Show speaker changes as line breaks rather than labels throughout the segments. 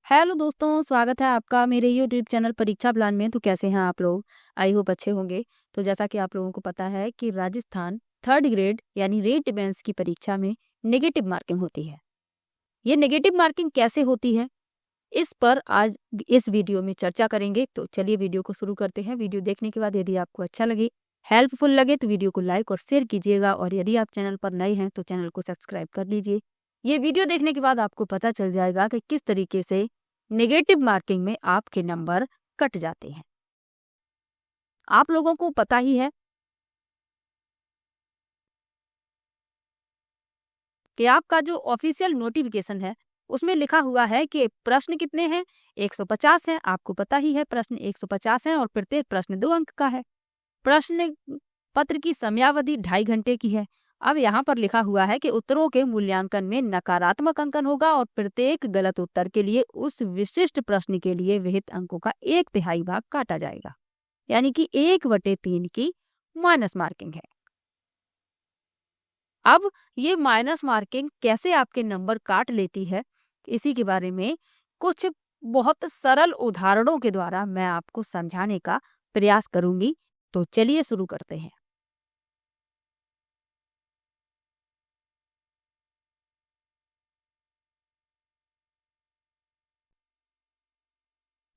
Hello दोस्तों, स्वागत है आपका मेरे यूट्यूब चैनल परीक्षा प्लान में। तो कैसे हैं आप लोग? आई होप अच्छे होंगे। तो जैसा कि आप लोगों को पता है कि राजस्थान थर्ड ग्रेड यानी रीट डिफेंस की परीक्षा में नेगेटिव मार्किंग होती है। ये नेगेटिव मार्किंग कैसे होती है, इस पर आज इस वीडियो में चर्चा करेंगे। तो चलिए वीडियो को शुरू करते हैं। वीडियो देखने के बाद यदि आपको अच्छा लगे, हेल्पफुल लगे तो वीडियो को लाइक और शेयर कीजिएगा, और यदि आप चैनल पर नए हैं तो चैनल को सब्सक्राइब कर लीजिए। ये वीडियो देखने के बाद आपको पता चल जाएगा कि किस तरीके से नेगेटिव मार्किंग में आपके नंबर कट जाते हैं। आप लोगों को पता ही है कि आपका जो ऑफिशियल नोटिफिकेशन है उसमें लिखा हुआ है कि प्रश्न कितने हैं, 150 हैं। आपको पता ही है प्रश्न 150 हैं और प्रत्येक प्रश्न 2 अंक का है। प्रश्न पत्र की समयावधि 2.5 घंटे की है। अब यहाँ पर लिखा हुआ है कि उत्तरों के मूल्यांकन में नकारात्मक अंकन होगा और प्रत्येक गलत उत्तर के लिए उस विशिष्ट प्रश्न के लिए विहित अंकों का 1/3 भाग काटा जाएगा, यानी कि 1/3 की माइनस मार्किंग है। अब ये माइनस मार्किंग कैसे आपके नंबर काट लेती है, इसी के बारे में कुछ बहुत सरल उदाहरणों के द्वारा मैं आपको समझाने का प्रयास करूंगी। तो चलिए शुरू करते हैं।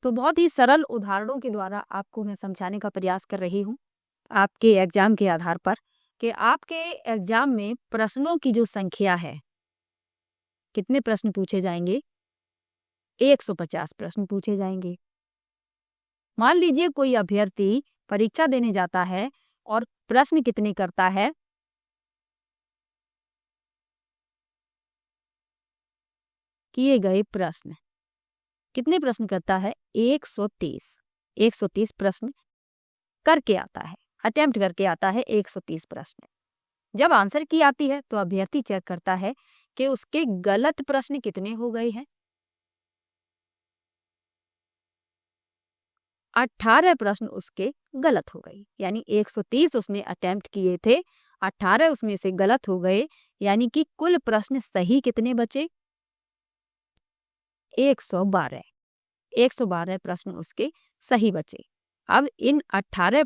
तो बहुत ही सरल उदाहरणों के द्वारा आपको मैं समझाने का प्रयास कर रही हूँ आपके एग्जाम के आधार पर, कि आपके एग्जाम में प्रश्नों की जो संख्या है, कितने प्रश्न पूछे जाएंगे, 150 प्रश्न पूछे जाएंगे। मान लीजिए कोई अभ्यर्थी परीक्षा देने जाता है और प्रश्न कितने करता है, किए गए प्रश्न कितने प्रश्न करता है, 130 प्रश्न करके आता है, अटेम्प्ट करके आता है 130 प्रश्न। जब आंसर की आती है तो अभ्यर्थी चेक करता है कि उसके गलत प्रश्न कितने हो गए हैं। 18 प्रश्न उसके गलत हो गए, यानी 130 उसने अटेम्प्ट किए थे, 18 उसमें से गलत हो गए, यानी कि कुल प्रश्न सही कितने बचे, 112। 112 प्रश्न उसके सही बचे। अब इन 18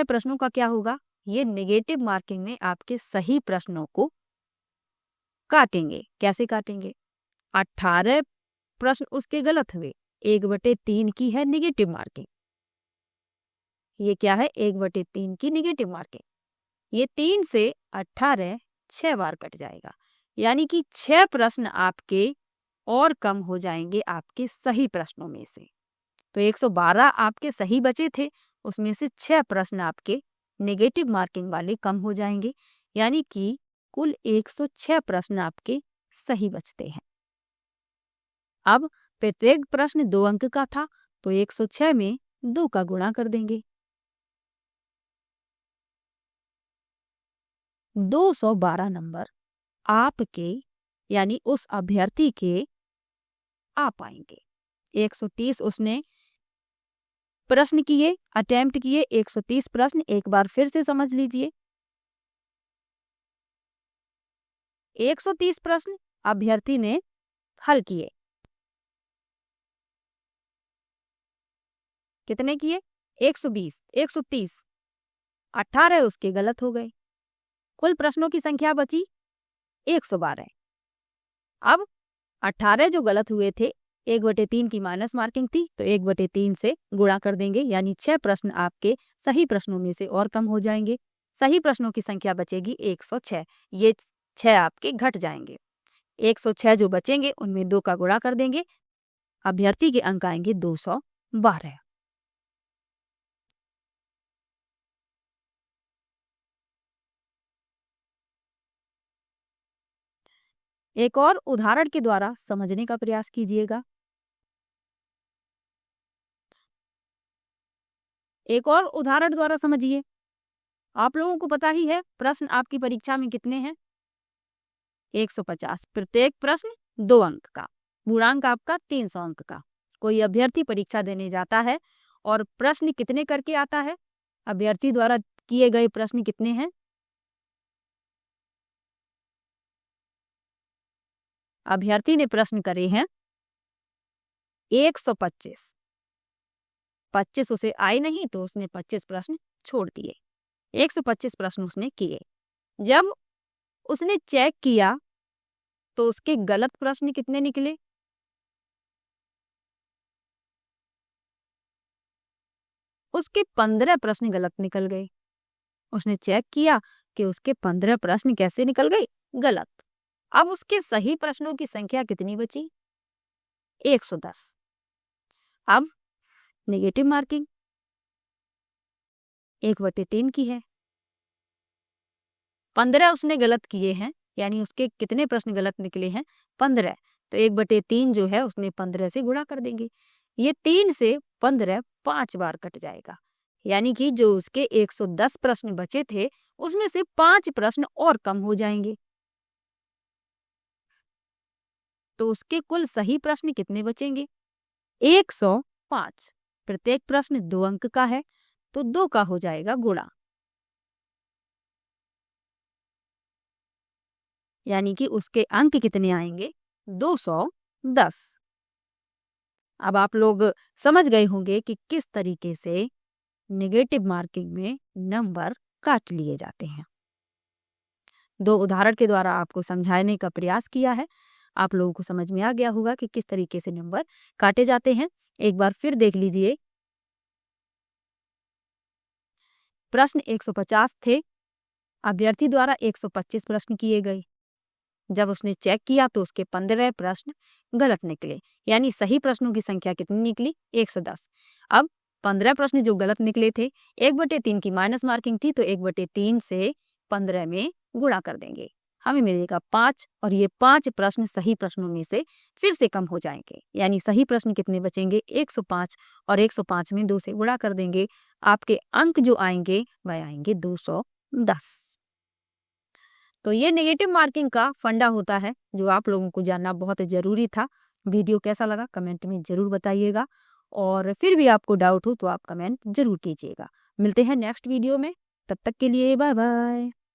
प्रश्नों का क्या होगा, ये नेगेटिव मार्किंग में आपके सही प्रश्नों को काटेंगे। कैसे काटेंगे, 18 प्रश्न उसके गलत हुए, 1/3 की है नेगेटिव मार्किंग। ये क्या है, 1/3 की नेगेटिव मार्किंग। ये 3 से 18 6 बार कट जाएगा, यानी कि 6 प्रश्न आपके और कम हो जाएंगे आपके सही प्रश्नों में से। तो 112 आपके सही बचे थे, उसमें से 6 प्रश्न आपके नेगेटिव मार्किंग वाले कम हो जाएंगे, यानी कि कुल 106 प्रश्न आपके सही बचते हैं। अब प्रत्येक प्रश्न 2 अंक का था, तो 106 में 2 का गुणा कर देंगे, 212 नंबर आपके यानी उस अभ्यर्थी के आ पाएंगे। 130 उसने प्रश्न किए, अटेम्प्ट किए 130 प्रश्न। एक बार फिर से समझ लीजिए, 130 प्रश्न अभ्यर्थी ने हल किए। कितने किए, 120, 130, 18 उसके गलत हो गए, कुल प्रश्नों की संख्या बची 112। अब 18 जो गलत हुए थे, 1/3 की माइनस मार्किंग थी, तो 1/3 से गुणा कर देंगे, यानी 6 प्रश्न आपके सही प्रश्नों में से और कम हो जाएंगे। सही प्रश्नों की संख्या बचेगी 106। ये 6 आपके घट जाएंगे, 106 जो बचेंगे उनमें 2 का गुणा कर देंगे, अभ्यर्थी के अंक आएंगे 212। एक और उदाहरण के द्वारा समझने का प्रयास कीजिएगा। एक और उदाहरण द्वारा समझिए। आप लोगों को पता ही है प्रश्न आपकी परीक्षा में कितने हैं, 150। प्रत्येक प्रश्न 2 अंक का, पूर्णांक आपका 300 अंक का। कोई अभ्यर्थी परीक्षा देने जाता है और प्रश्न कितने करके आता है, अभ्यर्थी द्वारा किए गए प्रश्न कितने हैं, अभ्यर्थी ने प्रश्न करे हैं 125। 25 उसे आए नहीं तो उसने 25 प्रश्न छोड़ दिए। 125 प्रश्न उसने किए। जब उसने चेक किया तो उसके गलत प्रश्न कितने निकले? उसके 15 प्रश्न गलत निकल गए। उसने चेक किया कि उसके 15 प्रश्न कैसे निकल गए? गलत। अब उसके सही प्रश्नों की संख्या कितनी बची? 110। अब नेगेटिव मार्किंग 1/3 की है। 15 उसने गलत किए हैं, यानी उसके कितने प्रश्न गलत निकले हैं? 15। तो 1/3 जो है उसने 15 से गुणा कर देंगे। ये 3 से 15 5 बार कट जाएगा, यानी कि जो उसके 110 प्रश्न बचे थे उसमें से 5 प्रश्न और कम हो जाएंगे। तो उसके कुल सही प्रश्न कितने बचेंगे? 105। प्रत्येक प्रश्न 2 अंक का है तो 2 का हो जाएगा गुणा, यानी कि उसके अंक कितने आएंगे? 210। अब आप लोग समझ गए होंगे कि किस तरीके से नेगेटिव मार्किंग में नंबर काट लिए जाते हैं। 2 उदाहरण के द्वारा आपको समझाने का प्रयास किया है। आप लोगों को समझ में आ गया होगा कि किस तरीके से नंबर काटे जाते हैं। एक बार फिर देख लीजिए। प्रश्न 150 थे। अभ्यर्थी द्वारा 125 प्रश्न किए गए। जब उसने चेक किया तो उसके 15 प्रश्न गलत निकले, यानी सही प्रश्नों की संख्या कितनी निकली? 110। अब 15 प्रश्न जो गलत निकले थे, 1/3 की माइनस मार्किंग थी तो 1/3 से 15 में गुणा कर देंगे, हमें मिलेगा 5। और ये 5 प्रश्न सही प्रश्नों में से फिर से कम हो जाएंगे, यानी सही प्रश्न कितने बचेंगे? 105। और 105 में 2 से गुणा कर देंगे, आपके अंक जो आएंगे वह आएंगे 210। तो ये नेगेटिव मार्किंग का फंडा होता है जो आप लोगों को जानना बहुत जरूरी था। वीडियो कैसा लगा कमेंट में जरूर बताइएगा, और फिर भी आपको डाउट हो तो आप कमेंट जरूर कीजिएगा। मिलते हैं नेक्स्ट वीडियो में, तब तक के लिए बाय बाय।